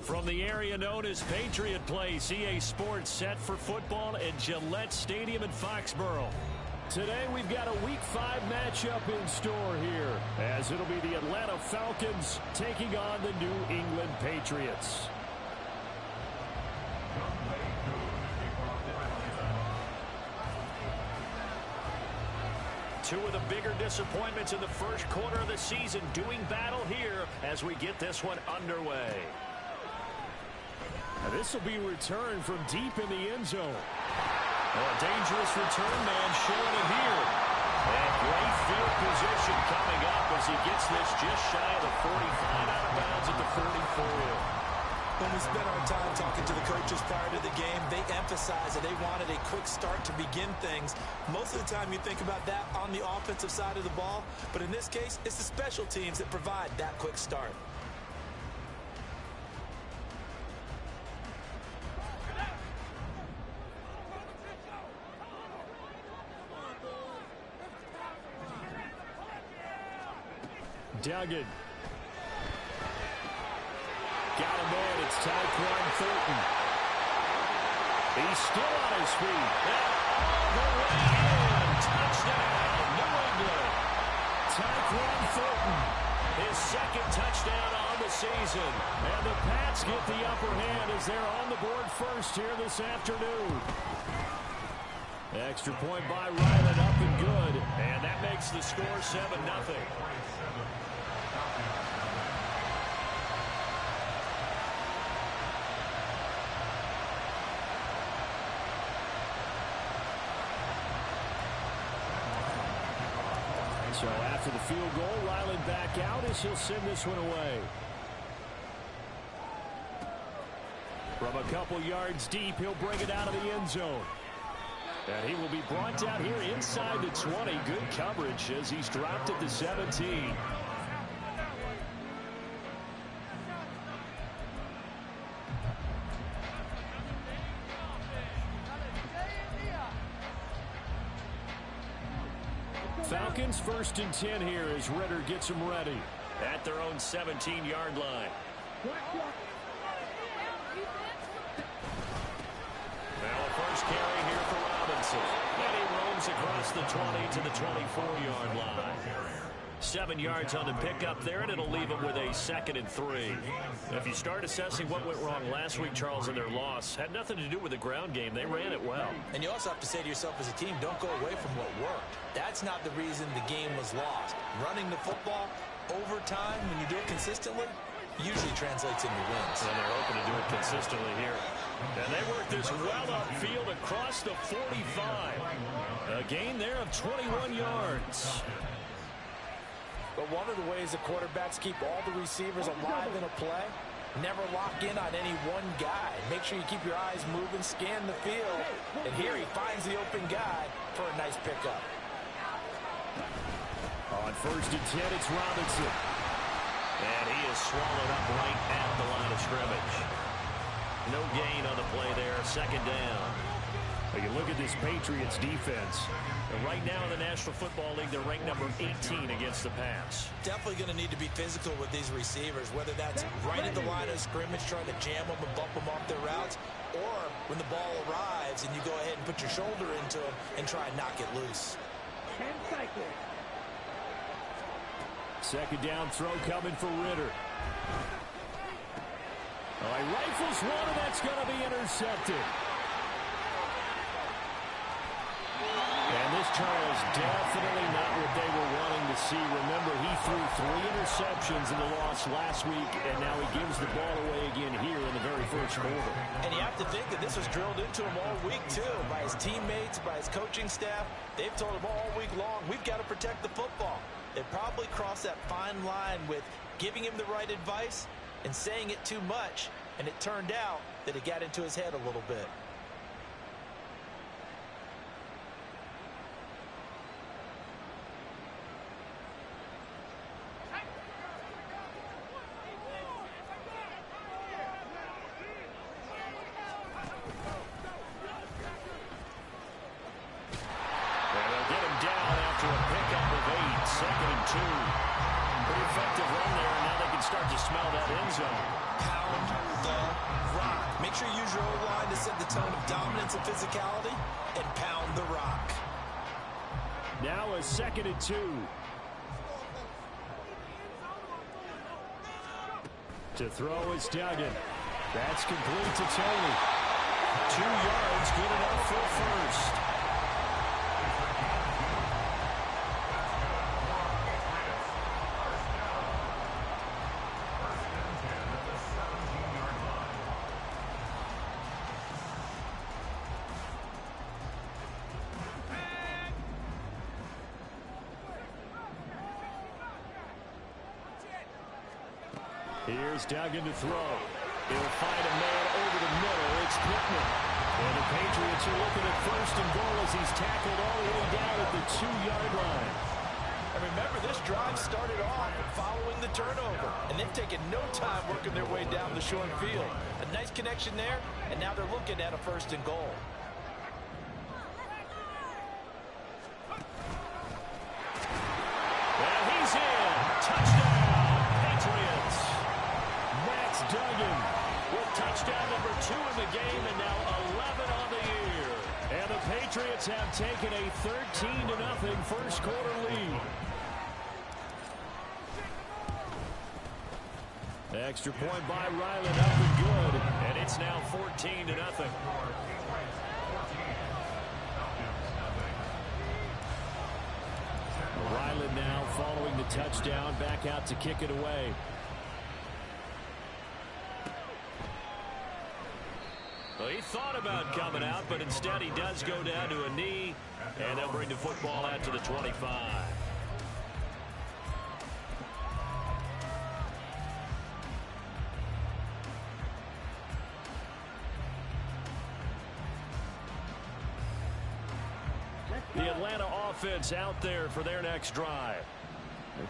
From the area known as Patriot Place, EA Sports set for football at Gillette Stadium in Foxborough. Today we've got a Week 5 matchup in store here, as it'll be the Atlanta Falcons taking on the New England Patriots. Two of the bigger disappointments in the first quarter of the season doing battle here as we get this one underway. Now this will be returned from deep in the end zone. Oh, a dangerous return man showing it here. And great field position coming up as he gets this just shy of the 45, out of bounds at the 44. When we spent our time talking to the coaches prior to the game, they emphasized that they wanted a quick start to begin things. Most of the time you think about that on the offensive side of the ball, but in this case, it's the special teams that provide that quick start. Duggan. Got a man. It's Tyquan Thornton. He's still on his feet. All the way in. Touchdown, New England. Tyquan Thornton, his second touchdown on the season. And the Pats get the upper hand as they're on the board first here this afternoon. Extra point by Ryland, up and good. And that makes the score 7-0. So after the field goal, Ryland back out as he'll send this one away. From a couple yards deep, he'll bring it out of the end zone. And he will be brought down here inside the 20. Good coverage as he's dropped at the 17. Falcons 1st and 10 here as Ritter gets them ready at their own 17-yard line. Now a first carry here for Robinson. And he roams across the 20 to the 24-yard line. 7 yards on the pickup there, and it'll leave them with a 2nd and 3. If you start assessing what went wrong last week, Charles, in their loss, had nothing to do with the ground game. They ran it well. And you also have to say to yourself as a team, don't go away from what worked. That's not the reason the game was lost. Running the football over time, when you do it consistently, usually translates into wins. And they're open to do it consistently here. And they work this well upfield across the 45. A gain there of 21 yards. But one of the ways the quarterbacks keep all the receivers alive in a play, never lock in on any one guy. Make sure you keep your eyes moving, scan the field. And here he finds the open guy for a nice pickup. On 1st and 10, it's Robinson. And he is swallowed up right at the line of scrimmage. No gain on the play there, 2nd down. Well, you look at this Patriots defense. And right now in the National Football League, they're ranked number 18 against the pass. Definitely going to need to be physical with these receivers, whether that's right at the line of scrimmage, trying to jam them and bump them off their routes, or when the ball arrives and you go ahead and put your shoulder into them and try and knock it loose. 10 seconds. 2nd down throw coming for Ritter. Oh, he rifles one, and that's going to be intercepted. And this, Charles, definitely not what they were wanting to see. Remember, he threw 3 interceptions in the loss last week, and now he gives the ball away again here in the very first quarter. And you have to think that this was drilled into him all week, too, by his teammates, by his coaching staff. They've told him all week long, we've got to protect the football. They probably crossed that fine line with giving him the right advice and saying it too much, and it turned out that it got into his head a little bit. They'll get him down after a pickup of 8, 2nd and 2. Pretty effective run there, and now they can start to smell that end zone. Pound the rock. Make sure you use your O-line to set the tone of dominance and physicality, and pound the rock. Now a 2nd and 2. To throw is Duggan. That's complete to Tony. 2 yards, good enough for a first. Here's Duggan to throw. He'll find a man over the middle. It's Pittman. And the Patriots are looking at 1st and goal as he's tackled all the way down at the 2-yard line. And remember, this drive started off following the turnover. And they've taken no time working their way down the short field. A nice connection there, and now they're looking at a 1st and goal. And he's in. Touchdown, Patriots. Max Duggan with touchdown number 2 in the game, and now 11 on the year. And the Patriots have taken a 13-0 first quarter lead. Extra point by Ryland, up and good, and it's now 14-0. Ryland now following the touchdown, back out to kick it away. Well, he thought about coming out, but instead he does go down to a knee, and they'll bring the football out to the 25. The Atlanta offense out there for their next drive.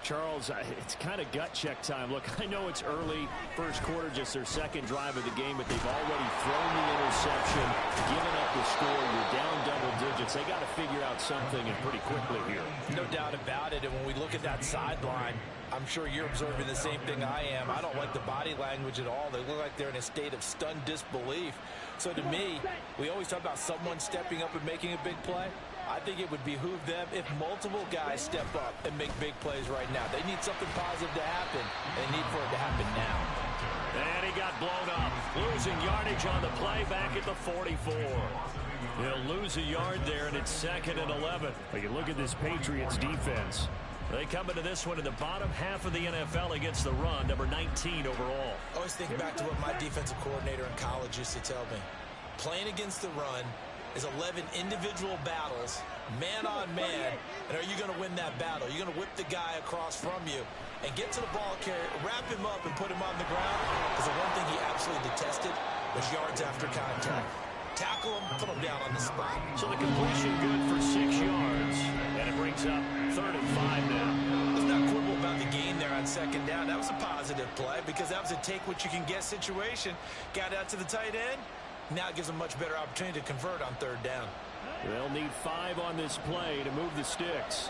Charles, it's kind of gut check time. Look, I know it's early, first quarter, just their 2nd drive of the game, but they've already thrown the interception, given up the score. You're down double digits. They got to figure out something, and pretty quickly here. No doubt about it. And when we look at that sideline, I'm sure you're observing the same thing I am. I don't like the body language at all. They look like they're in a state of stunned disbelief. So to me, we always talk about someone stepping up and making a big play. I think it would behoove them if multiple guys step up and make big plays right now. They need something positive to happen, and they need for it to happen now. And he got blown up, losing yardage on the play back at the 44. He'll lose a yard there, and it's 2nd and 11. But you look at this Patriots defense. They come into this one in the bottom half of the NFL against the run, number 19 overall. I always think back to what my defensive coordinator in college used to tell me. Playing against the run is 11 individual battles, man on man, and are you going to win that battle? You're going to whip the guy across from you and get to the ball carrier, wrap him up, and put him on the ground. Because the one thing he absolutely detested was yards after contact. Tackle him, put him down on the spot. So the completion good for 6 yards, and it brings up 3rd and 5 now. Let's not quibble about the gain there on 2nd down. That was a positive play because that was a take-what-you-can-get situation. Got out to the tight end. Now it gives them a much better opportunity to convert on 3rd down. They'll need 5 on this play to move the sticks.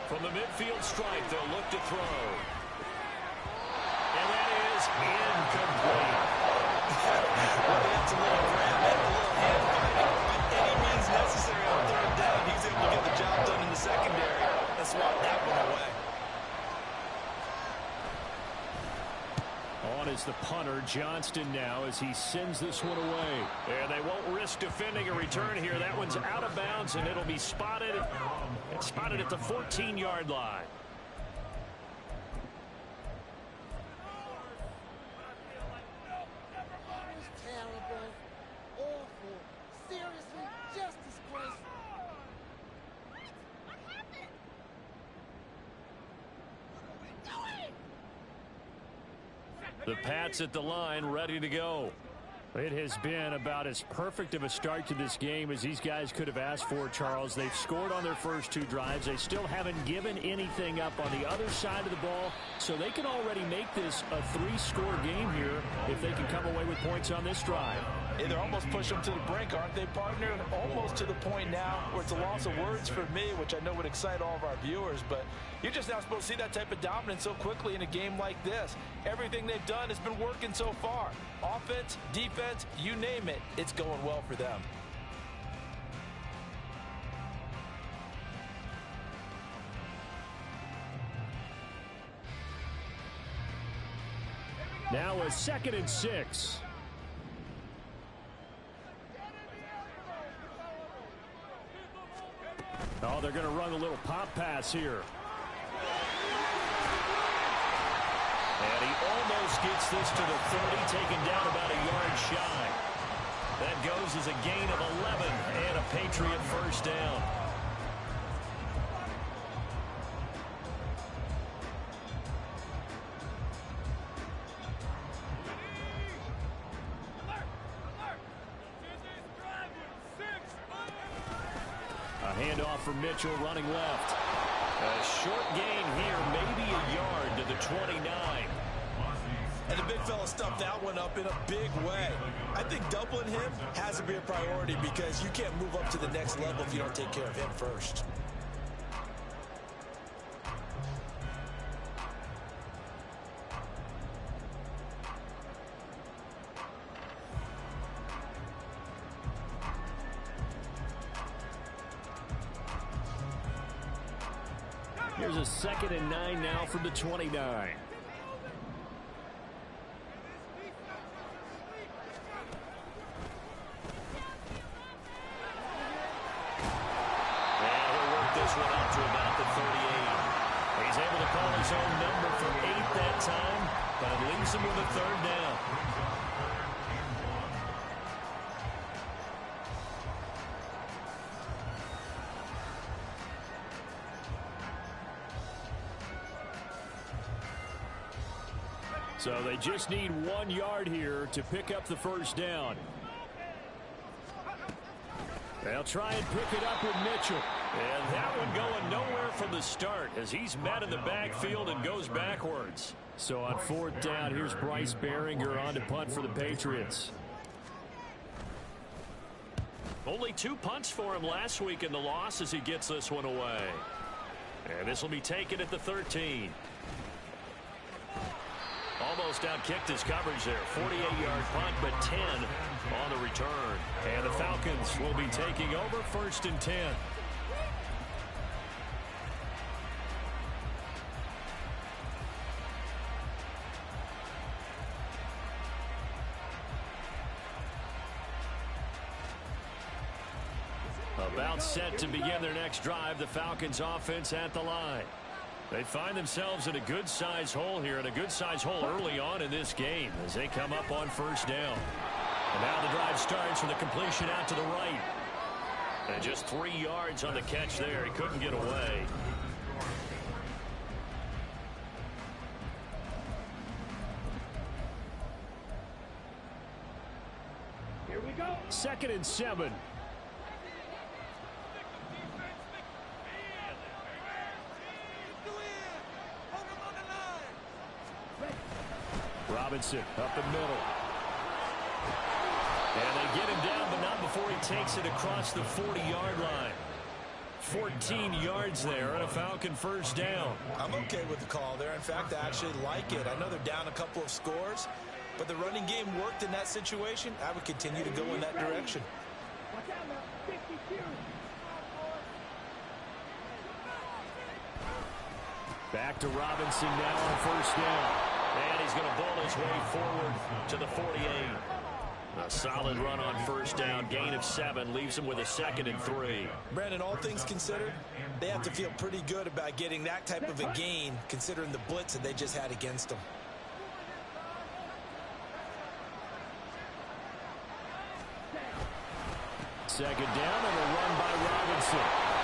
From the midfield stripe, they'll look to throw. And that is incomplete. Well, they have to let him grab it, a little hand fighting. By any means necessary on 3rd down. He was able to get the job done in the secondary. That's why that went away. On is the punter, Johnston, now as he sends this one away. And they won't risk defending a return here. That one's out of bounds, and it'll be spotted. It's spotted at the 14-yard line. Terrible, awful, seriously, just disgraceful. What happened? What are we doing? The Pats at the line, ready to go. It has been about as perfect of a start to this game as these guys could have asked for, Charles. They've scored on their first 2 drives. They still haven't given anything up on the other side of the ball, so they can already make this a 3-score game here if they can come away with points on this drive. Hey, they're almost pushing them to the brink, aren't they, partner? Almost to the point now where it's a loss of words for me, which I know would excite all of our viewers, but you're just not supposed to see that type of dominance so quickly in a game like this. Everything they've done has been working so far. Offense, defense, you name it, it's going well for them. Now a 2nd and 6. Oh, they're going to run a little pop pass here. And he almost gets this to the 30, taken down about a yard shy. That goes as a gain of 11 and a Patriot first down. Handoff for Mitchell running left. A short gain here, maybe a yard to the 29. And the big fella stuffed that one up in a big way. I think doubling him has to be a priority because you can't move up to the next level if you don't take care of him first. Here's a 2nd and 9 now from the 29. This one out to about the 38. He's able to call his own number from 8 that time, but it leaves him with a 3rd down. So they just need 1 yard here to pick up the first down. They'll try and pick it up with Mitchell. And that one going nowhere from the start as he's met in the backfield and goes backwards. So on 4th down, here's Bryce Behringer on to punt for the Patriots. Only 2 punts for him last week in the loss as he gets this one away. And this will be taken at the 13. Almost outkicked his coverage there. 48-yard punt, but 10 on the return. And the Falcons will be taking over 1st and 10. About set to begin their next drive, the Falcons offense at the line. They find themselves in a good-sized hole here, and a good-sized hole early on in this game as they come up on 1st down. And now the drive starts with a completion out to the right. And just 3 yards on the catch there. He couldn't get away. Here we go. 2nd and 7. Robinson up the middle. And they get him down, but not before he takes it across the 40-yard line. 14 yards there and a Falcon first down. I'm okay with the call there. In fact, I actually like it. I know they're down a couple of scores, but the running game worked in that situation. I would continue to go in that direction. Back to Robinson now on 1st down. And he's going to bowl his way forward to the 48. A solid run on 1st down. Gain of 7 leaves him with a 2nd and 3. Brandon, all things considered, they have to feel pretty good about getting that type of a gain considering the blitz that they just had against them. Second down and a run by Robinson.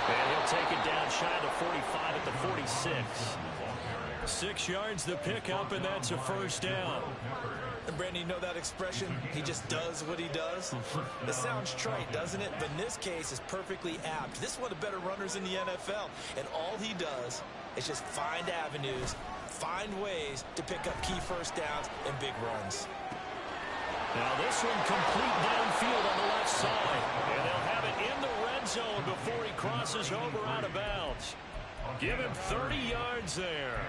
And he'll take it down shy of the 45 at the 46. 6 yards the pickup, and that's a 1st down. And Brandon, you know that expression? He just does what he does. It sounds trite, doesn't it? But in this case, it's perfectly apt. This is one of the better runners in the NFL. And all he does is just find avenues, find ways to pick up key first downs and big runs. Now this one complete downfield on the left side. And they'll have it in the red zone before he crosses over out of bounds. Give him 30 yards there.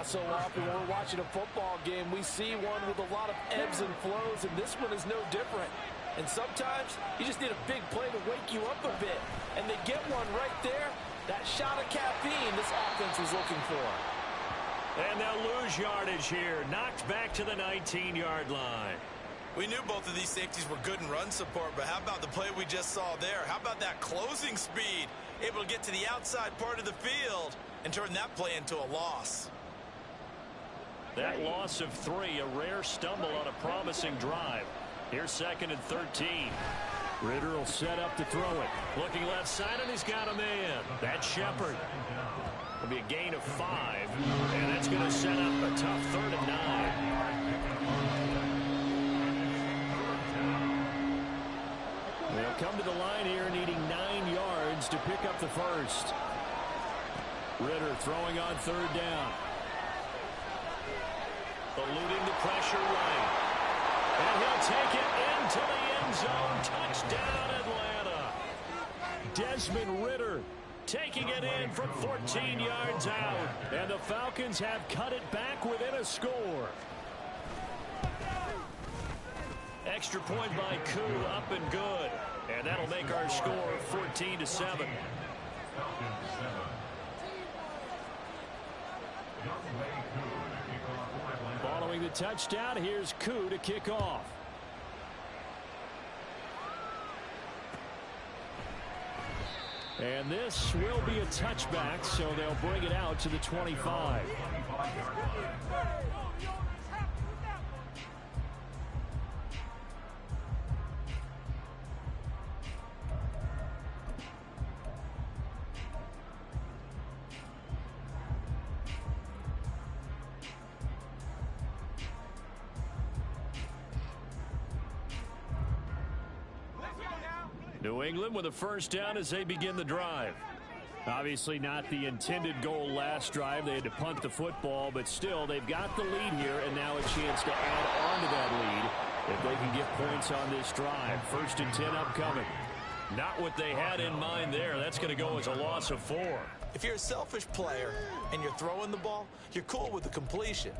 So often when we're watching a football game, we see one with a lot of ebbs and flows, and this one is no different. And sometimes you just need a big play to wake you up a bit. And they get one right there. That shot of caffeine this offense was looking for. And they'll lose yardage here. Knocked back to the 19-yard line. We knew both of these safeties were good in run support, but how about the play we just saw there? How about that closing speed? Able to get to the outside part of the field and turn that play into a loss. That loss of 3, a rare stumble on a promising drive. Here's 2nd and 13. Ritter will set up to throw it. Looking left side, and he's got a man. That's Shepard. Will be a gain of 5, and that's going to set up a tough 3rd and 9. They'll come to the line here needing 9 yards to pick up the first. Ritter throwing on 3rd down. Eluding the pressure right. And he'll take it into the end zone. Touchdown, Atlanta. Desmond Ritter taking it in from 14 yards out. And the Falcons have cut it back within a score. Extra point by Koo, up and good. And that'll make our score 14-7. Following the touchdown, here's Koo to kick off. And this will be a touchback, so they'll bring it out to the 25. New England with a first down as they begin the drive. Obviously not the intended goal last drive. They had to punt the football, but still they've got the lead here and now a chance to add on to that lead if they can get points on this drive. 1st and 10 upcoming. Not what they had in mind there. That's going to go as a loss of 4. If you're a selfish player and you're throwing the ball, you're cool with the completion.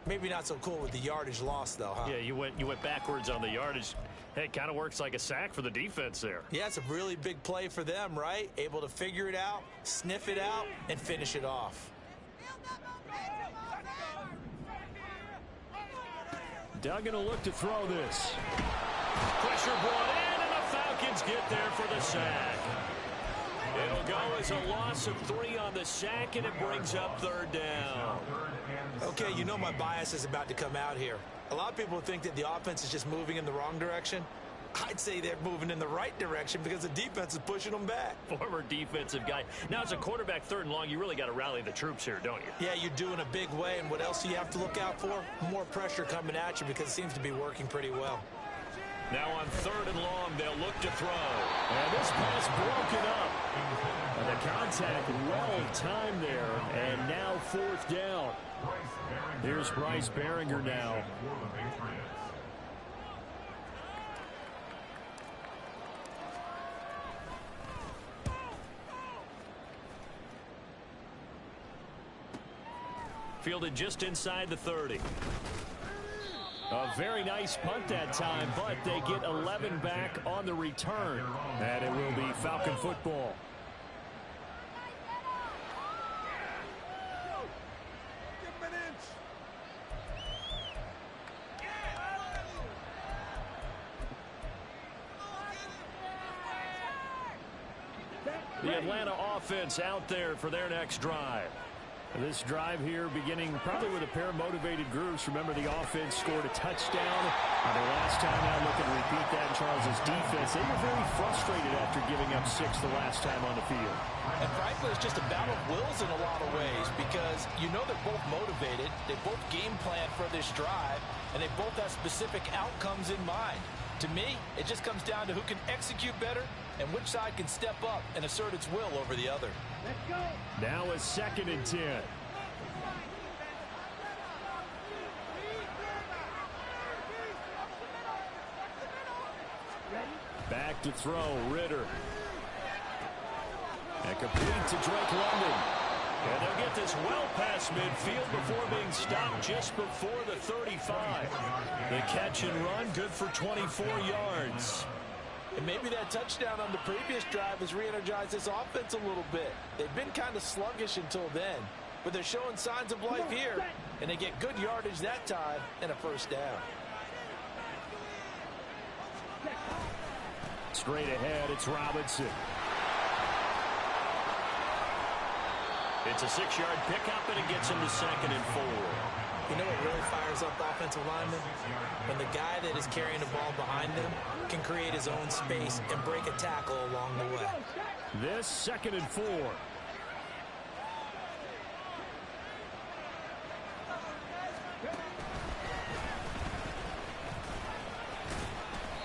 Maybe not so cool with the yardage loss, though, huh? Yeah, you went backwards on the yardage. Hey, it kind of works like a sack for the defense there. Yeah, it's a really big play for them, right? Able to figure it out, sniff it out, and finish it off. Doug going to look to throw this. Pressure brought in, and the Falcons get there for the sack. It'll go as a loss of 3 on the sack, and it brings up 3rd down. Okay, you know my bias is about to come out here. A lot of people think that the offense is just moving in the wrong direction. I'd say they're moving in the right direction because the defense is pushing them back. Former defensive guy. Now, as a quarterback 3rd and long, you really got to rally the troops here, don't you? Yeah, you're doing a big way, and what else do you have to look out for? More pressure coming at you because it seems to be working pretty well. Now on 3rd and long, they'll look to throw. And this pass broken up. And the contact well timed there. And now 4th down. Here's Bryce Behringer now. Fielded just inside the 30. A very nice punt that time, but they get 11 back on the return. And it will be Falcon football. The Atlanta offense out there for their next drive. This drive here beginning probably with a pair of motivated groups. Remember, the offense scored a touchdown their last time out. Looking to repeat that. Charles's defense, they were very frustrated after giving up 6 the last time on the field. And frankly, it's just a battle of wills in a lot of ways because you know they're both motivated. They both game plan for this drive, and they both have specific outcomes in mind. To me, it just comes down to who can execute better and which side can step up and assert its will over the other. Let's go. Now a 2nd and 10. to throw. Ritter. And complete to Drake London. And they'll get this well past midfield before being stopped just before the 35. The catch and run, good for 24 yards. And maybe that touchdown on the previous drive has re-energized this offense a little bit. They've been kind of sluggish until then, but they're showing signs of life here, and they get good yardage that time and a first down. Straight ahead, it's Robinson. It's a 6-yard pickup, and it gets him to 2nd and 4. You know what really fires up the offensive lineman? When the guy that is carrying the ball behind them can create his own space and break a tackle along the way. This 2nd and 4.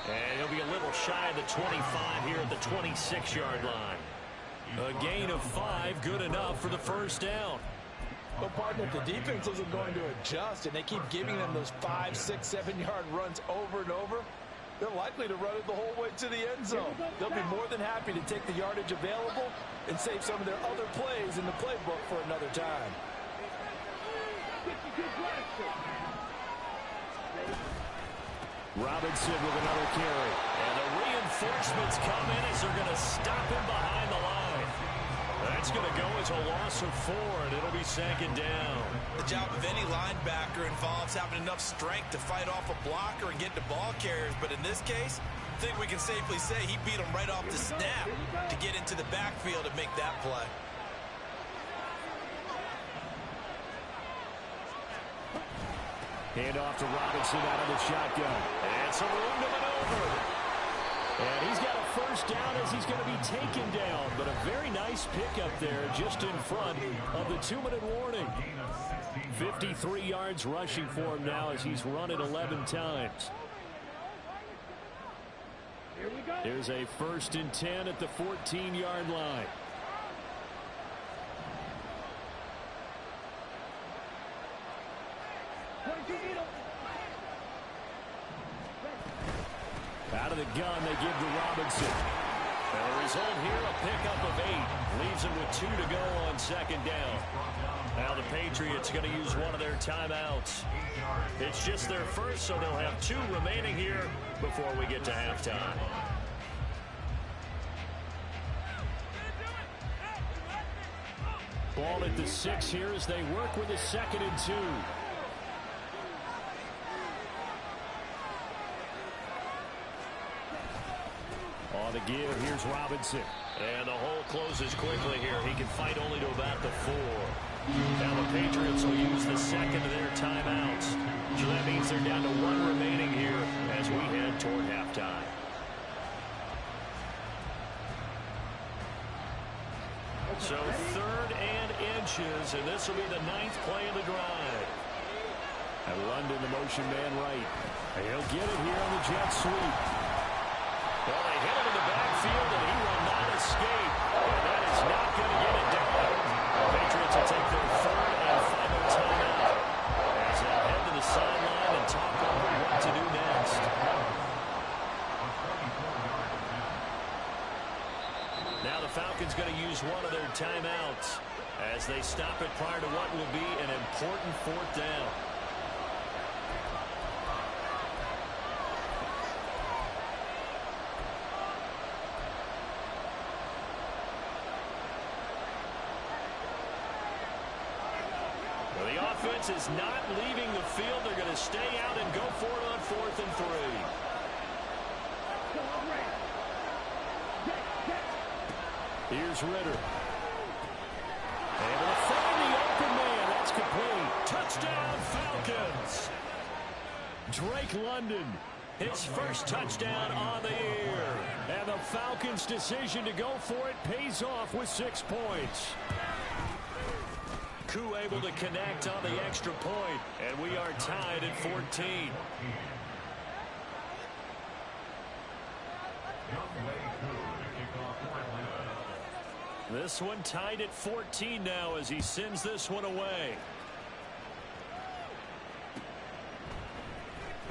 And he'll be a little shy of the 25 here at the 26-yard line. A gain of 5, good enough for the first down. But partner, if the defense isn't going to adjust and they keep giving them those 5, 6, 7-yard runs over and over, they're likely to run it the whole way to the end zone. They'll be more than happy to take the yardage available and save some of their other plays in the playbook for another time. Robinson with another carry. And the reinforcements come in as they're going to stop him behind the line. That's going to go as a loss of 4, and it'll be 2nd down. The job of any linebacker involves having enough strength to fight off a blocker and get to ball carriers. But in this case, I think we can safely say he beat him right off the snap to get into the backfield and make that play. Hand off to Robinson out of the shotgun. And some room to maneuver. And he's got a first down as he's going to be taken down. But a very nice pickup there just in front of the 2-minute warning. 53 yards rushing for him now as he's run it 11 times. There's a 1st and 10 at the 14-yard line. Out of the gun, they give to Robinson. And the result here, a pickup of 8. Leaves him with 2 to go on 2nd down. Now the Patriots going to use one of their timeouts. It's just their first, so they'll have 2 remaining here before we get to halftime. Ball at the 6 here as they work with a 2nd and 2. On the give, here's Robinson. And the hole closes quickly here. He can fight only to about the 4. Now the Patriots will use the 2nd of their timeouts. So that means they're down to 1 remaining here as we head toward halftime. So 3rd and inches, and this will be the 9th play of the drive. And London, the motion man right. And he'll get it here on the jet sweep. Well, they hit him in the backfield, and he will not escape. And that is not going to get it down. The Patriots will take their 3rd and final timeout as they head to the sideline and talk over what to do next. Now the Falcons going to use one of their timeouts as they stop it prior to what will be an important 4th down. Offense is not leaving the field. They're going to stay out and go for it on 4th and 3. Here's Ritter. Able to find the open man. That's complete. Touchdown, Falcons. Drake London, his first touchdown on the year. And the Falcons' decision to go for it pays off with 6 points. Koo able to connect on the extra point, and we are tied at 14. This one tied at 14 now as he sends this one away.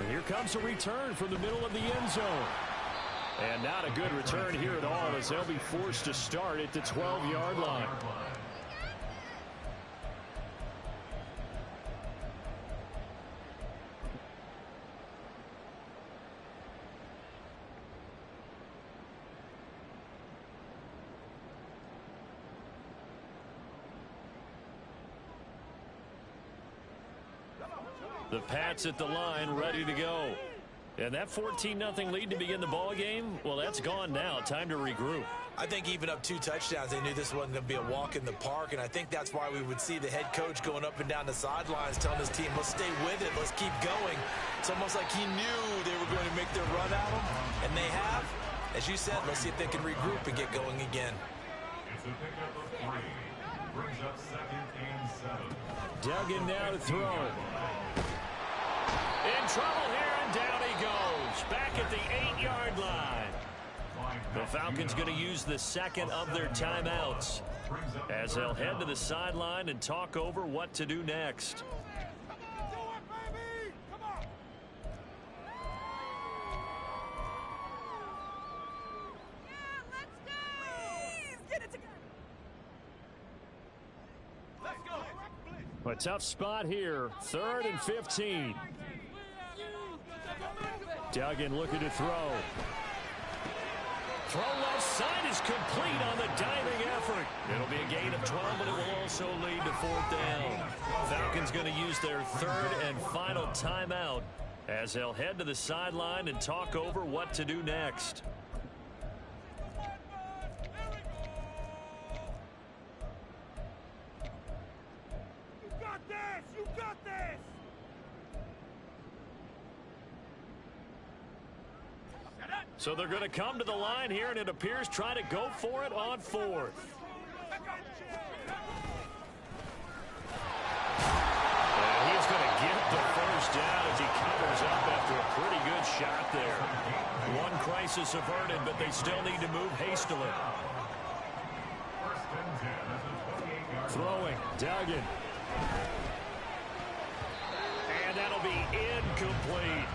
And here comes a return from the middle of the end zone. And not a good return here at all, as they'll be forced to start at the 12-yard line. The Pats at the line, ready to go. And that 14-0 lead to begin the ball game, well, that's gone now. Time to regroup. I think even up 2 touchdowns, they knew this wasn't going to be a walk in the park, and I think that's why we would see the head coach going up and down the sidelines telling his team, let's stay with it, let's keep going. It's almost like he knew they were going to make their run at him, and they have. As you said, let's see if they can regroup and get going again. It's a pickup of 3. Brings up 2nd and 7. Duggan now to throw. In trouble here, and down he goes. Back at the 8-yard line. The Falcons going to use the second of their timeouts as they'll head to the sideline and talk over what to do next. A tough spot here. 3rd and 15. Duggan looking to throw. Throw left side is complete on the diving effort. It'll be a gain of 12, but it will also lead to 4th down. Falcons going to use their 3rd and final timeout as they'll head to the sideline and talk over what to do next. So they're going to come to the line here, and it appears try to go for it on 4th. And he's going to get the first down as he covers up after a pretty good shot there. One crisis averted, but they still need to move hastily. Throwing, Duggan. And that'll be incomplete.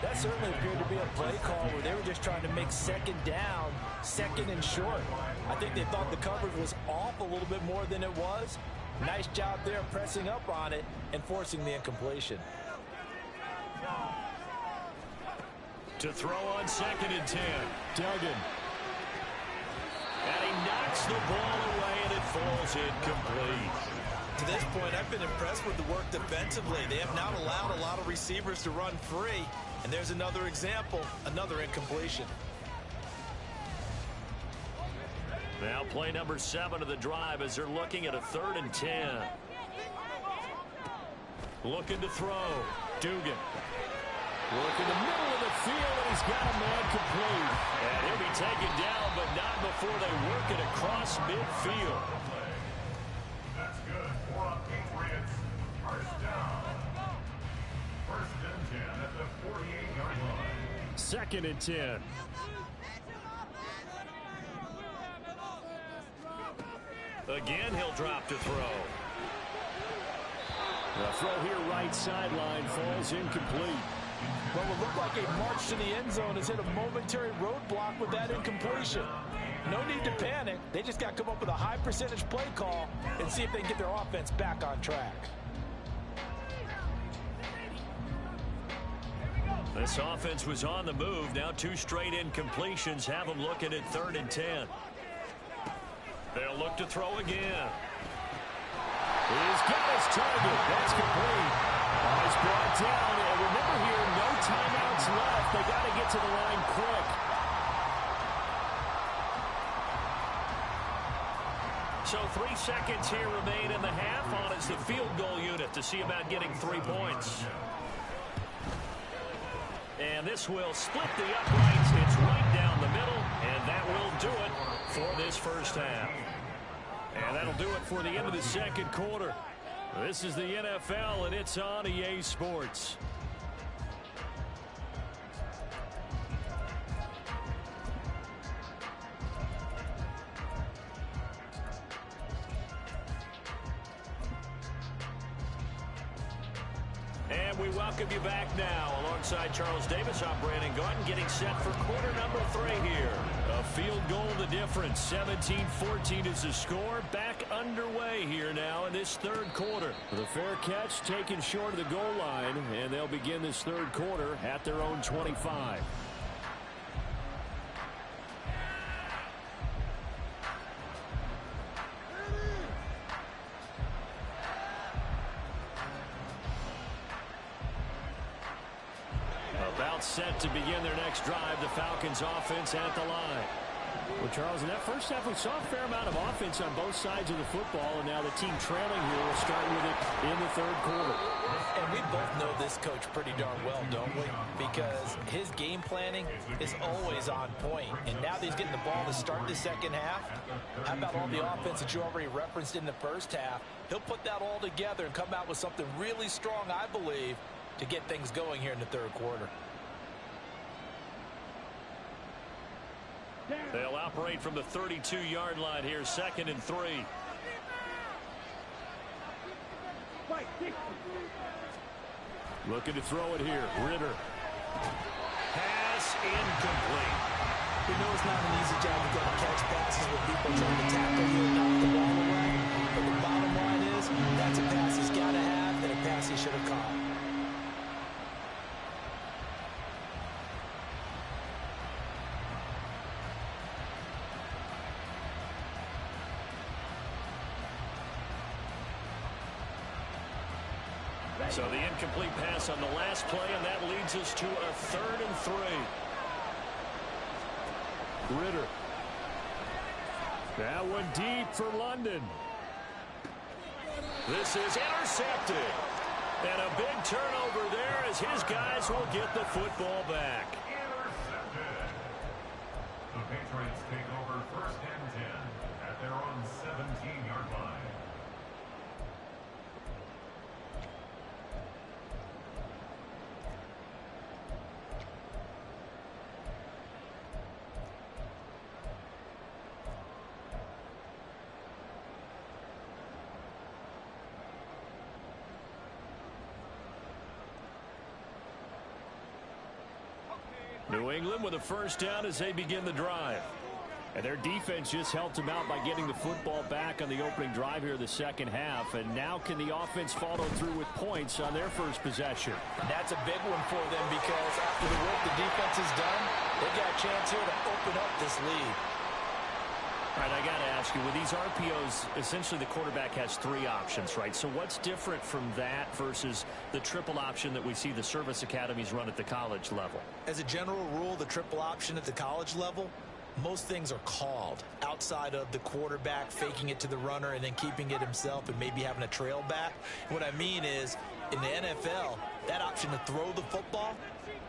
That certainly appeared to be a play call where they were just trying to make 2nd down, 2nd and short. I think they thought the coverage was off a little bit more than it was. Nice job there pressing up on it and forcing the incompletion. To throw on 2nd and 10, Duggan. And he knocks the ball away, and it falls incomplete. To this point, I've been impressed with the work defensively. They have not allowed a lot of receivers to run free. And there's another example, another incompletion. Now play number 7 of the drive as they're looking at a 3rd and 10. Looking to throw. Dugan. Working the middle of the field, and he's got a man complete. And he'll be taken down, but not before they work it across midfield. That's good. 4 on Patriots. First down. 1st and 10 at the 48-yard line. 2nd and 10. Again, he'll drop to throw. The throw here right sideline falls incomplete. Well, it looked like a march to the end zone has hit a momentary roadblock with that incompletion. No need to panic. They just got to come up with a high percentage play call and see if they can get their offense back on track. This offense was on the move. Now 2 straight incompletions have them looking at 3rd and 10. They'll look to throw again. He's got his target. That's complete. He's brought down. And remember here, no timeouts left. They got to get to the line quick. So 3 seconds here remain in the half on as the field goal unit to see about getting 3 points. And this will split the uprights. It's right down the middle, and that will do it for this first half. And that'll do it for the end of the 2nd quarter. This is the NFL, and it's on EA Sports. And we welcome you back now. Alongside Charles Davis, I'm Brandon Gaudin, getting set for quarter number 3 here. A field goal the difference. 17-14 is the score. Back underway here now in this third quarter. The fair catch taken short of the goal line, and they'll begin this third quarter at their own 25. About set to begin their next drive. The Falcons offense at the line. Well, Charles, in that first half, we saw a fair amount of offense on both sides of the football, and now the team trailing here will start with it in the third quarter. And we both know this coach pretty darn well, don't we? Because his game planning is always on point. And now that he's getting the ball to start the second half, how about all the offense that you already referenced in the first half? He'll put that all together and come out with something really strong, I believe, to get things going here in the third quarter. They'll operate from the 32-yard line here, 2nd and 3. Looking to throw it here. Ritter. Pass incomplete. We know it's not an easy job to get to catch passes with people trying to tackle you and knock the ball away. But the bottom line is, that's a pass he's got to have and a pass he should have caught. So the incomplete pass on the last play, and that leads us to a 3rd and 3. Ritter. That one deep for London. This is intercepted. And a big turnover there as his guys will get the football back. Intercepted. The Patriots take over 1st and 10 at their own 17-yard line. New England with a first down as they begin the drive. And their defense just helped them out by getting the football back on the opening drive here in the second half. And now can the offense follow through with points on their first possession? And that's a big one for them because after the work the defense has done, they've got a chance here to open up this lead. All right, I got to ask you, with these RPOs, essentially the quarterback has 3 options, right? So what's different from that versus the triple option that we see the service academies run at the college level? As a general rule, the triple option at the college level, most things are called outside of the quarterback faking it to the runner and then keeping it himself and maybe having a trail back. What I mean is, in the NFL, that option to throw the football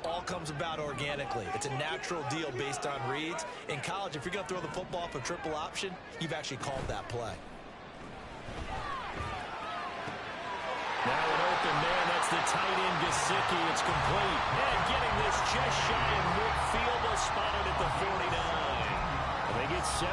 all comes about organically. It's a natural deal based on reads. In college, if you're going to throw the football for triple option, you've actually called that play. Now an open man, that's the tight end, Gesicki. It's complete. And getting this just shy of midfield, they'll spot it at the 49. And they get 17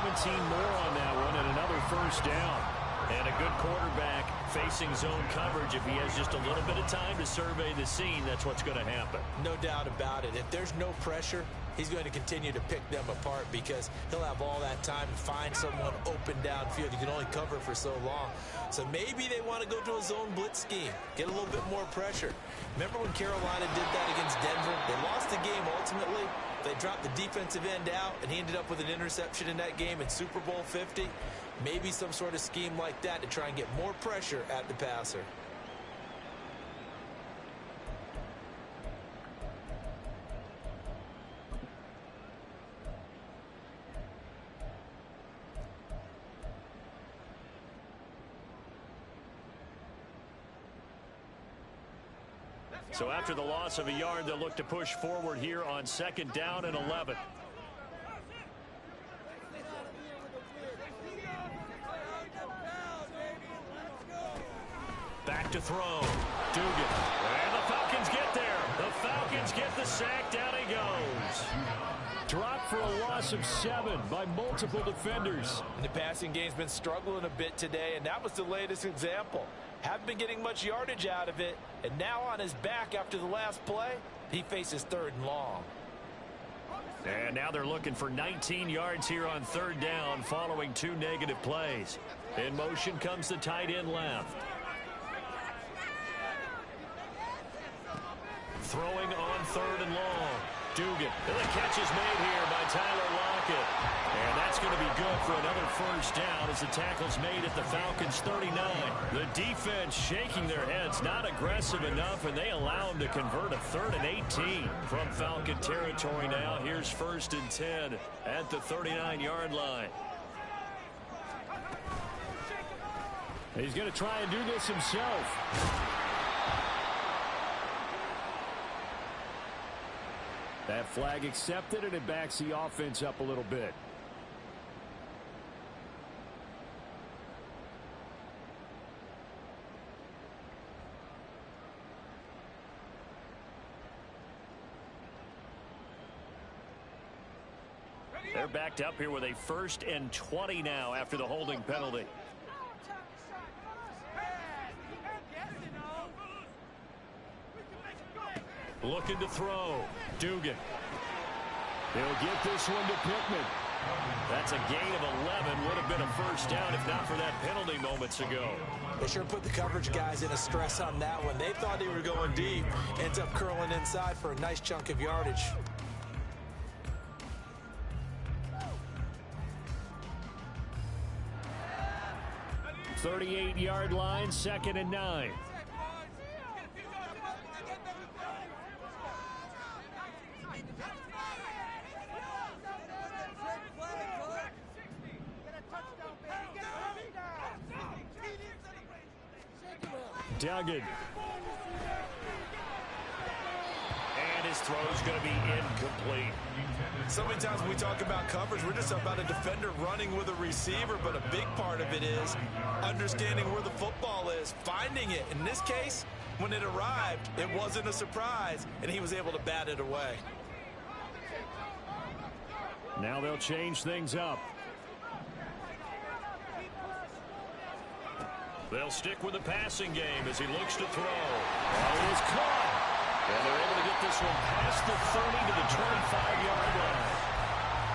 more on that one and another first down. And a good quarterback facing zone coverage. If he has just a little bit of time to survey the scene, that's what's going to happen. No doubt about it. If there's no pressure, he's going to continue to pick them apart because he'll have all that time to find someone open downfield. You can only cover for so long. So maybe they want to go to a zone blitz scheme, get a little bit more pressure. Remember when Carolina did that against Denver? They lost the game ultimately. They dropped the defensive end out, and he ended up with an interception in that game in Super Bowl 50. Maybe some sort of scheme like that to try and get more pressure at the passer. So after the loss of a yard, they'll look to push forward here on 2nd down and 11. Back to throw. Dugan. And the Falcons get there. The Falcons get the sack. Down he goes. Dropped for a loss of 7 by multiple defenders. And the passing game's been struggling a bit today, and that was the latest example. Haven't been getting much yardage out of it. And now on his back after the last play, he faces 3rd and long. And now they're looking for 19 yards here on 3rd down following 2 negative plays. In motion comes the tight end left. Throwing on 3rd and long. Dugan. And the catch is made here by Tyler Lockett. And that's going to be good for another 1st down as the tackle's made at the Falcons 39. The defense shaking their heads, not aggressive enough, and they allow them to convert a 3rd and 18 from Falcon territory now. Here's 1st and 10 at the 39-yard line. He's going to try and do this himself. That flag accepted, and it backs the offense up a little bit. They're backed up here with a 1st and 20 now after the holding penalty. Looking to throw. Dugan. He'll get this one to Pittman. That's a gain of 11. Would have been a 1st down if not for that penalty moments ago. They sure put the coverage guys in a stress on that one. They thought they were going deep. Ends up curling inside for a nice chunk of yardage. .38-yard line, 2nd and 9. Duggan. And his throw's going to be incomplete. So many times when we talk about coverage, we're just about a defender running with a receiver, but a big part of it is understanding where the football is, finding it. In this case, when it arrived, it wasn't a surprise, and he was able to bat it away. Now they'll change things up. They'll stick with the passing game as he looks to throw. And it is caught. And they're able to get this one past the 30 to the 25-yard line.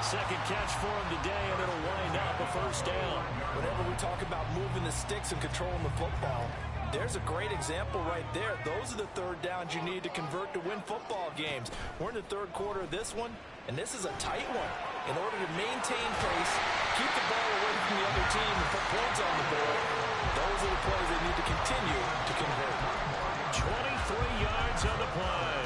2nd catch for him today, and it'll wind up a 1st down. Whenever we talk about moving the sticks and controlling the football, there's a great example right there. Those are the 3rd downs you need to convert to win football games. We're in the 3rd quarter of this one, and this is a tight one. In order to maintain pace, keep the ball away from the other team, and put points on the board, those are the plays they need to continue to convert. 23 yards on the play.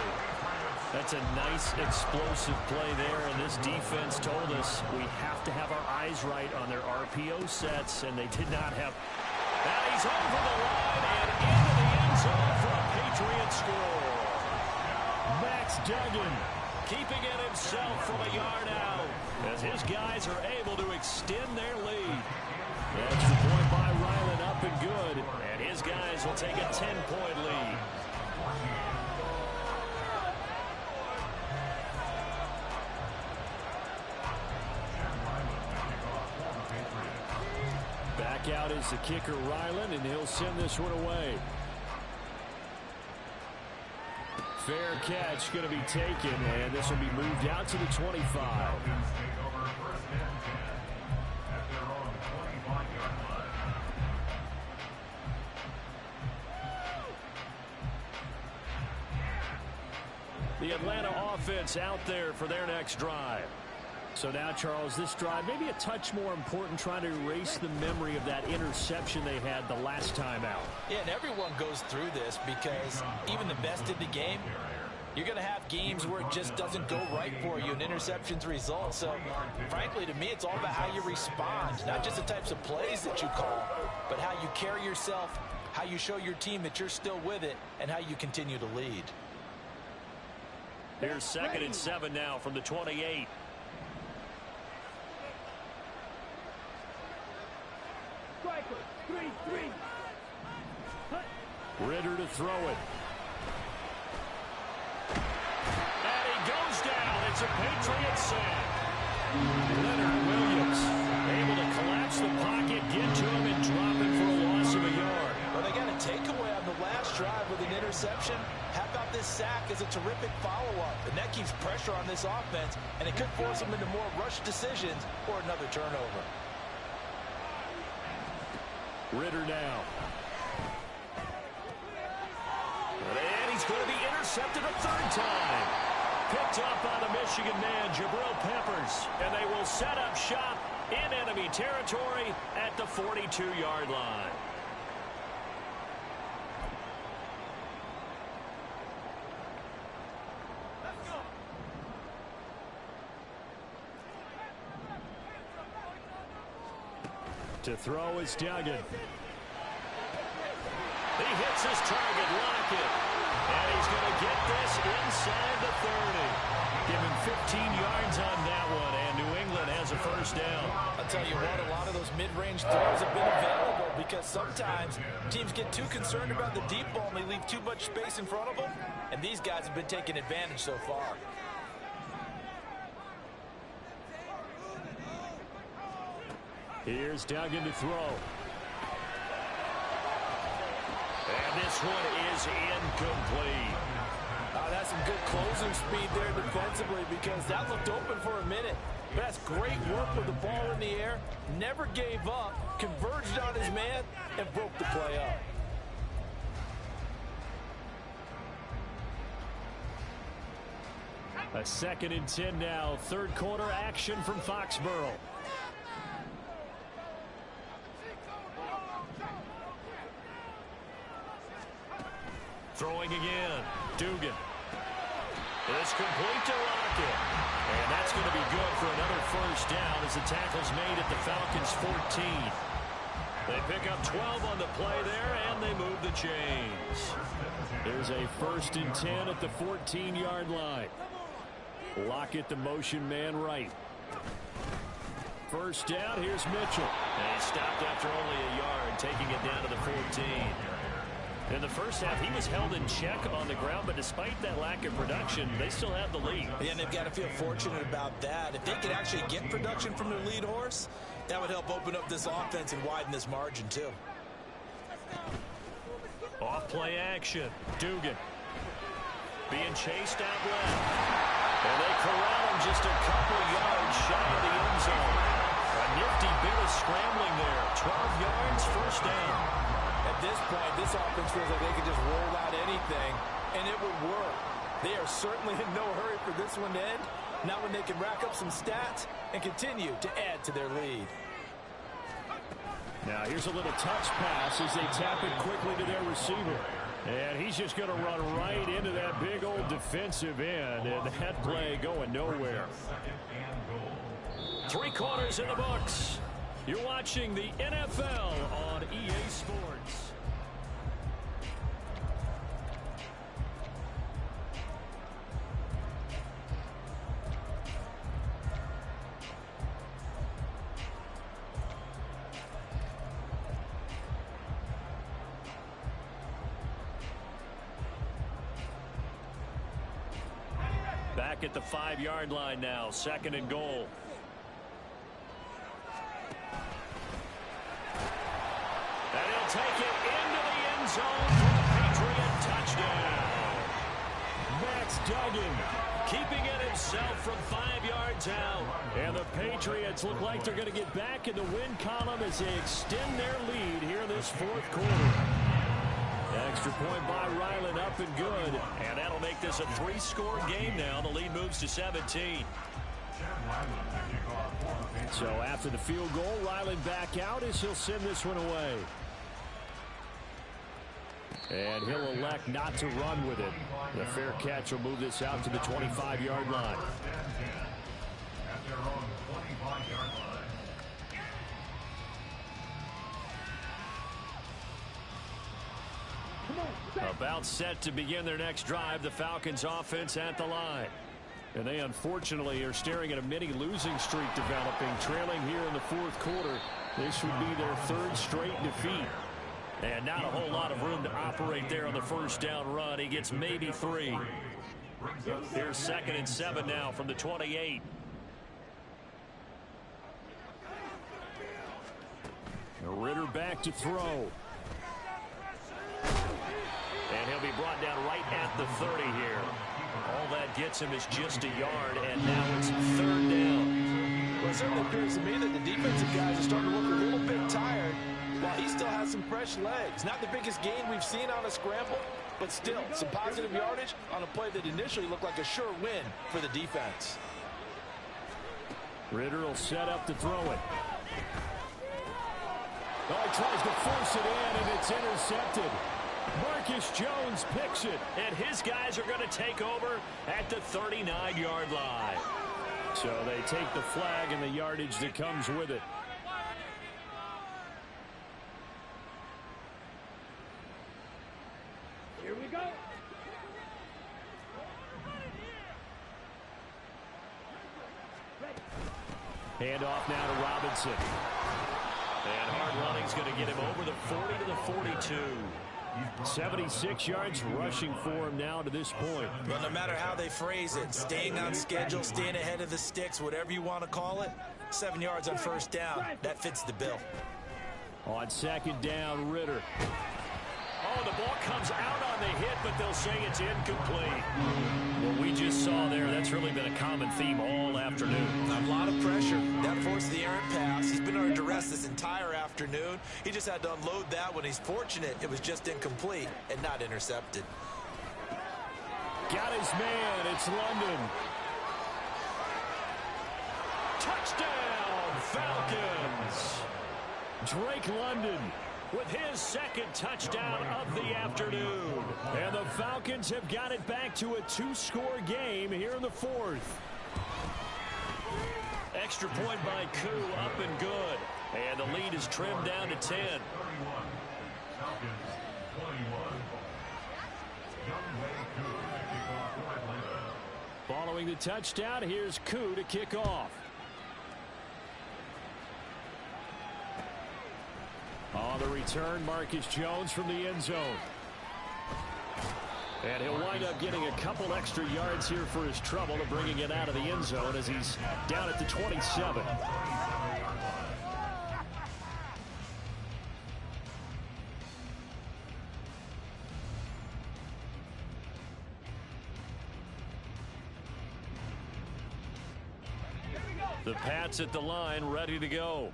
That's a nice explosive play there, and this defense told us we have to have our eyes right on their RPO sets, and they did not have. And he's over the line and into the end zone for a Patriot score. Max Duggan keeping it himself from a yard out as his guys are able to extend their lead. That's the point by Ryland, up and good, and his guys will take a 10-point lead. Back out is the kicker, Ryland, and he'll send this one away. Fair catch going to be taken, and this will be moved out to the 25. The Atlanta offense out there for their next drive. So now, Charles, this drive maybe a touch more important, trying to erase the memory of that interception they had the last time out. Yeah, and everyone goes through this because even the best in the game, you're going to have games where it just doesn't go right for you and interceptions result. So, frankly, to me, it's all about how you respond, not just the types of plays that you call, but how you carry yourself, how you show your team that you're still with it, and how you continue to lead. Here's 2nd and 7 now from the 28. Ritter to throw it. And he goes down. It's a Patriot sack. Leonard Williams able to collapse the pocket, get to him, and drop it for a loss of a yard. Well, they got to take sack is a terrific follow-up, and that keeps pressure on this offense, and it could force them into more rush decisions or another turnover. Ritter now. And he's going to be intercepted a third time. Picked up by the Michigan man, Jabril Peppers. And they will set up shop in enemy territory at the 42-yard line. To throw is Duggan. He hits his target, Lockett. And he's going to get this inside the 30. Give him 15 yards on that one, and New England has a first down. I'll tell you what, a lot of those mid-range throws have been available because sometimes teams get too concerned about the deep ball and they leave too much space in front of them, and these guys have been taking advantage so far. Here's Duggan to throw. And this one is incomplete. That's some good closing speed there defensively because that looked open for a minute. But that's great work with the ball in the air. Never gave up, converged on his man, and broke the play up. A 2nd and 10 now. Third quarter action from Foxborough. Throwing again. Dugan. It's complete to Lockett. And that's going to be good for another first down as the tackle's made at the Falcons' 14. They pick up 12 on the play there, and they move the chains. There's a 1st and 10 at the 14-yard line. Lockett, the motion man right. First down, here's Mitchell. And he stopped after only a yard, taking it down to the 14. In the first half, he was held in check on the ground, but despite that lack of production, they still have the lead. Yeah, and they've got to feel fortunate about that. If they could actually get production from their lead horse, that would help open up this offense and widen this margin, too. Off-play action. Dugan. Being chased out left. And they corral him just a couple yards shy of the end zone. A nifty bit of scrambling there. 12 yards, first down. At this point, this offense feels like they could just roll out anything, and it would work. They are certainly in no hurry for this one to end. Not when they can rack up some stats and continue to add to their lead. Now here's a little touch pass as they tap it quickly to their receiver. And he's just going to run right into that big old defensive end, and that play going nowhere. 3 quarters in the books. You're watching the NFL on EA Sports. Back at the 5-yard line now, 2nd and goal. And he'll take it into the end zone for a Patriot touchdown. Max Duggan keeping it himself from 5 yards out. And the Patriots look like they're going to get back in the win column as they extend their lead here in this 4th quarter. Extra point by Ryland, up and good. And that'll make this a 3-score game now. The lead moves to 17. So after the field goal, Ryland back out as he'll send this one away. And he'll elect not to run with it. The fair catch will move this out to the 25-yard line. About set to begin their next drive, the Falcons offense at the line. And they unfortunately are staring at a mini losing streak developing, trailing here in the 4th quarter. This would be their 3rd straight defeat. And not a whole lot of room to operate there on the first down run. He gets maybe 3. Here's 2nd and 7 now from the 28. Ritter back to throw. And he'll be brought down right at the 30 here. All that gets him is just a yard, and now it's 3rd down. Well, it certainly appears to me that the defensive guys are starting to look a little bit tired while he still has some fresh legs. Not the biggest gain we've seen on a scramble, but still some positive yardage on a play that initially looked like a sure win for the defense. Ritter will set up to throw it. Oh, he tries to force it in, and it's intercepted. Marcus Jones picks it, and his guys are going to take over at the 39-yard line. So they take the flag and the yardage that comes with it. Here we go. Hand off now to Robinson. And hard running's going to get him over the 40 to the 42. 76 yards rushing for him now to this point. Well, no matter how they phrase it, staying on schedule, staying ahead of the sticks, whatever you want to call it, 7 yards on 1st down, that fits the bill. On 2nd down, Ritter. Oh, the ball comes out on the hit, but they'll say it's incomplete. What we just saw there, that's really been a common theme all afternoon. A lot of pressure. That forced the errant pass. He's been under duress this entire afternoon. He just had to unload that when he's fortunate it was just incomplete and not intercepted. Got his man. It's London. Touchdown, Falcons. Drake London with his 2nd touchdown of the afternoon. And the Falcons have got it back to a 2-score game here in the 4th. Extra point by Koo, up and good. And the lead is trimmed down to 10. Following the touchdown, here's Koo to kick off. On the return, Marcus Jones from the end zone. And he'll wind up getting a couple extra yards here for his trouble of bringing it out of the end zone as he's down at the 27. The Pats at the line, ready to go.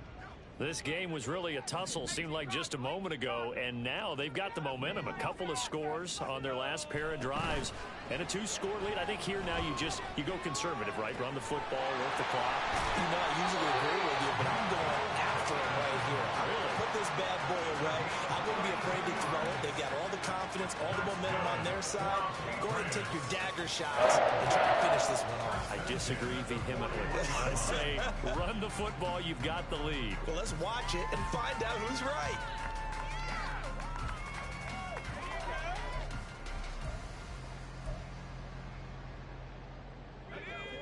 This game was really a tussle, seemed like just a moment ago, and now they've got the momentum. A couple of scores on their last pair of drives, and a 2-score lead. I think here now you go conservative, right? Run the football, work the clock. You know, I usually agree with you, but I'm going after him right here. I'm going to put this bad boy away. I wouldn't be afraid to throw it. They've got all the confidence, all the momentum on their side. Go ahead and take your dagger shots and try to finish this one off. I disagree vehemently. I say run the football. You've got the lead. Well, let's watch it and find out who's right.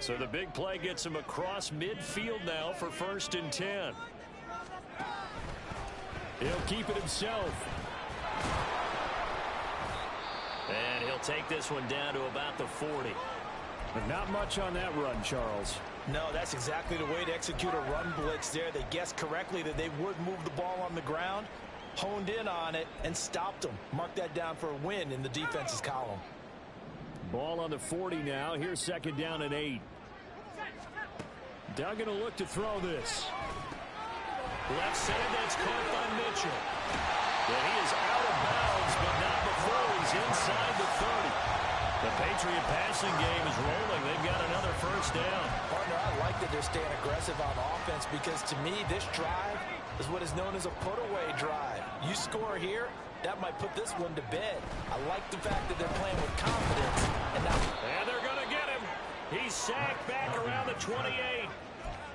So the big play gets him across midfield now for 1st and 10. He'll keep it himself. And he'll take this one down to about the 40. But not much on that run, Charles. No, that's exactly the way to execute a run blitz there. They guessed correctly that they would move the ball on the ground, honed in on it, and stopped them. Mark that down for a win in the defense's column. Ball on the 40 now. Here's 2nd down and 8. Duggan will look to throw this. Left side, that's caught by Mitchell. And he is out of bounds, but not before he's inside the 30. The Patriot passing game is rolling. They've got another 1st down. Partner, I like that they're staying aggressive on offense because to me, this drive is what is known as a put-away drive. You score here, that might put this one to bed. I like the fact that they're playing with confidence. And they're going to get him. He's sacked back around the 28.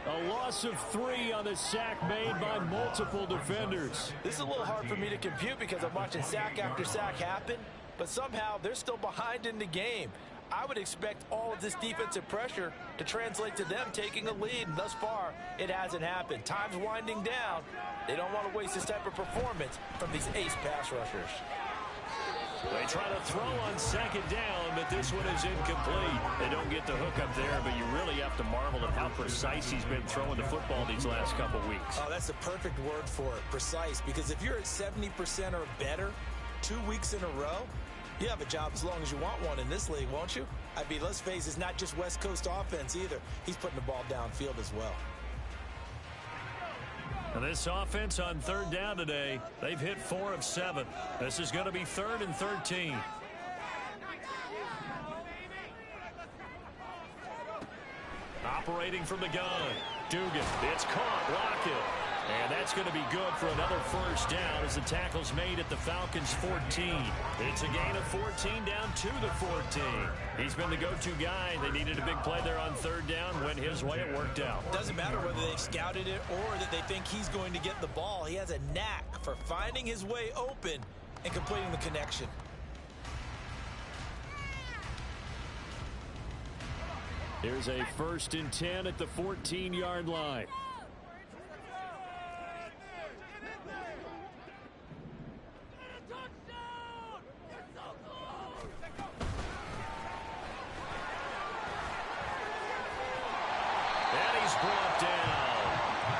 A loss of 3 on the sack made by multiple defenders. This is a little hard for me to compute because I'm watching sack after sack happen, but somehow they're still behind in the game. I would expect all of this defensive pressure to translate to them taking a lead, and thus far, it hasn't happened. Time's winding down. They don't want to waste this type of performance from these ace pass rushers. They try to throw on 2nd down, but this one is incomplete. They don't get the hook up there, but you really have to marvel at how precise he's been throwing the football these last couple weeks. Oh, that's the perfect word for it, precise, because if you're at 70% or better 2 weeks in a row, You have a job as long as you want one in this league, won't you? I mean, let's face it, it's not just West Coast offense either. He's putting the ball downfield as well. And this offense on third down today, they've hit 4 of 7. This is going to be 3rd and 13. Operating from the gun. Dugan. It's caught. Lockett. And that's going to be good for another first down as the tackle's made at the Falcons' 14. It's a gain of 14 down to the 14. He's been the go-to guy. They needed a big play there on third down. Went his way. It worked out. Doesn't matter whether they've scouted it or that they think he's going to get the ball. He has a knack for finding his way open and completing the connection. Here's a 1st and 10 at the 14-yard line. Brought down.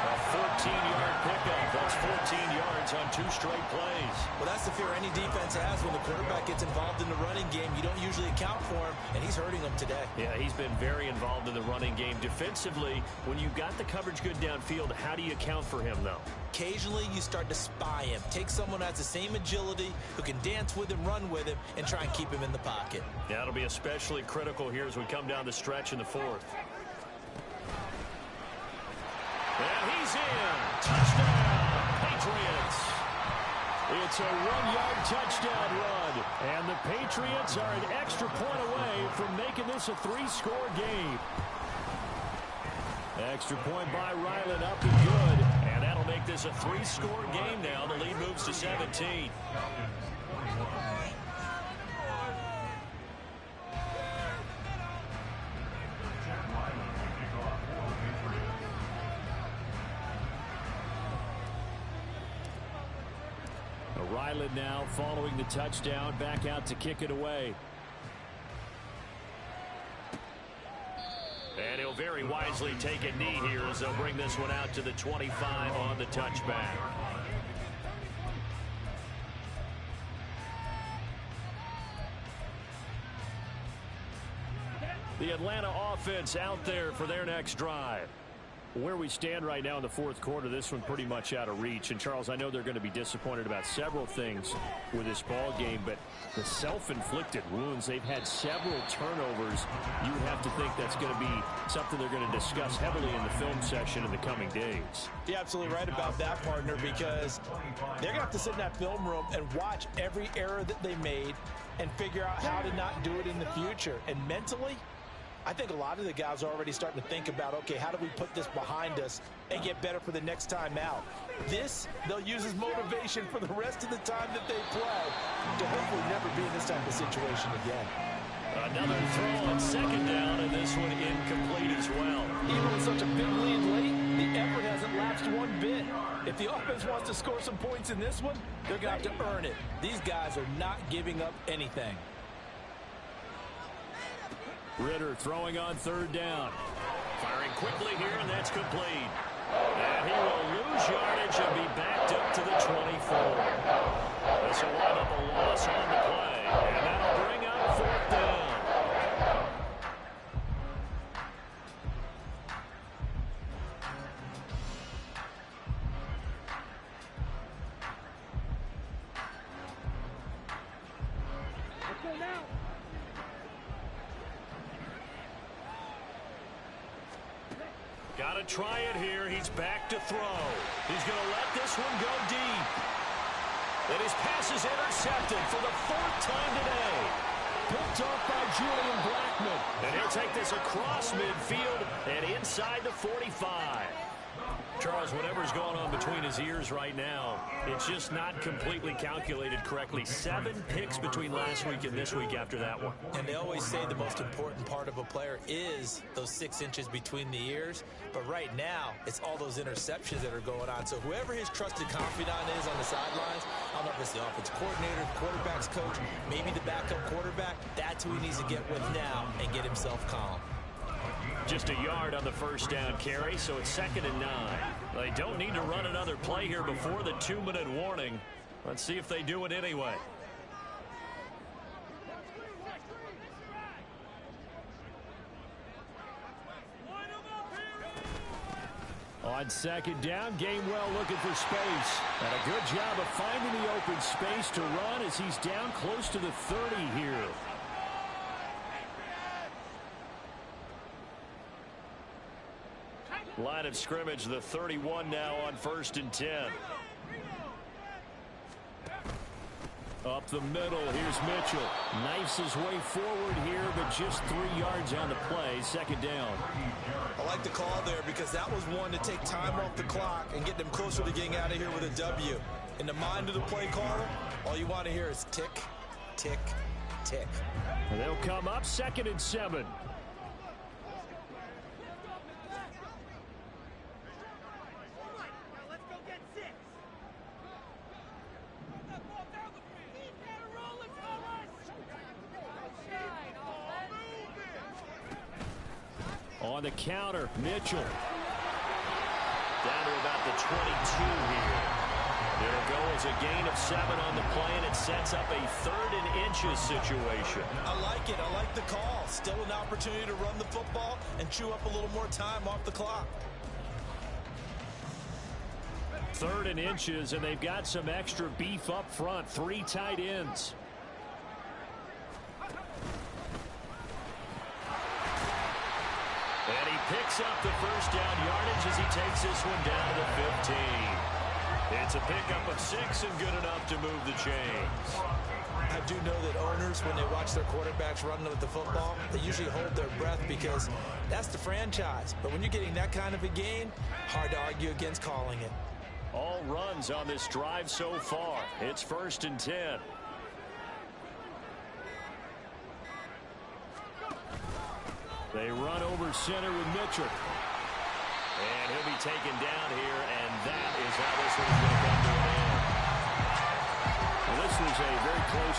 A 14-yard pickup. That's 14 yards on 2 straight plays. Well, that's the fear any defense has when the quarterback gets involved in the running game. You don't usually account for him, and he's hurting them today. Yeah, he's been very involved in the running game. Defensively, when you got the coverage good downfield, how do you account for him, though? Occasionally, you start to spy him. Take someone who has the same agility, who can dance with him, run with him, and try and keep him in the pocket. Yeah, it'll be especially critical here as we come down the stretch in the 4th. And he's in. Touchdown, Patriots. It's a 1-yard touchdown run. And the Patriots are an extra point away from making this a 3-score game. Extra point by Ryland up and good. And that'll make this a 3-score game now. The lead moves to 17. Ryland now following the touchdown, back out to kick it away. And he'll very wisely take a knee here as they'll bring this one out to the 25 on the touchback. The Atlanta offense out there for their next drive. Where we stand right now in the 4th quarter, this one pretty much out of reach. And, Charles, I know they're going to be disappointed about several things with this ball game, but the self-inflicted wounds, they've had several turnovers. You have to think that's going to be something they're going to discuss heavily in the film session in the coming days. You're absolutely right about that, partner, because they're going to have to sit in that film room and watch every error that they made and figure out how to not do it in the future. And mentally, I think a lot of the guys are already starting to think about, okay, how do we put this behind us and get better for the next time out? This, they'll use as motivation for the rest of the time that they play to hopefully never be in this type of situation again. Another throw on 2nd down, and this one incomplete as well. Even with such a big lead late, the effort hasn't lapsed one bit. If the offense wants to score some points in this one, they're going to have to earn it. These guys are not giving up anything. Ritter throwing on 3rd down. Firing quickly here, and that's complete. And he will lose yardage and be backed up to the 24. This will wind up a loss on the play, and that'll bring up 4th down. Got to try it here. He's back to throw. He's going to let this one go deep. And his pass is intercepted for the 4th time today. Picked off by Julian Blackman. And he'll take this across midfield and inside the 45. Charles, whatever's going on between his ears right now, it's just not completely calculated correctly. 7 picks between last week and this week after that one. And they always say the most important part of a player is those 6 inches between the ears. But right now, it's all those interceptions that are going on. So whoever his trusted confidant is on the sidelines, I don't know if it's the offense coordinator, quarterback's coach, maybe the backup quarterback, that's who he needs to get with now and get himself calm. Just a yard on the 1st down carry, so it's 2nd and 9. They don't need to run another play here before the 2-minute warning. Let's see if they do it anyway. On second down, Gainwell looking for space. And a good job of finding the open space to run as he's down close to the 30 here. Line of scrimmage, the 31 now on 1st and 10. Up the middle, here's Mitchell. Knifes his way forward here, but just 3 yards on the play. Second down. I like the call there because that was one to take time off the clock and get them closer to getting out of here with a W. In the mind of the play caller, all you want to hear is tick, tick, tick. And they'll come up 2nd and 7. On the counter, Mitchell. Down to about the 22 here. It'll go as a gain of 7 on the play, and it sets up a 3rd and inches situation. I like it. I like the call. Still an opportunity to run the football and chew up a little more time off the clock. 3rd and inches, and they've got some extra beef up front. 3 tight ends. And he picks up the first down yardage as he takes this one down to the 15. It's a pickup of 6 and good enough to move the chains. I do know that owners, when they watch their quarterbacks run with the football, they usually hold their breath because that's the franchise. But when you're getting that kind of a gain, hard to argue against calling it. All runs on this drive so far. It's 1st and 10. They run over center with Mitchell. And he'll be taken down here, and that is how this one's going to come to an end. Well, this was a very close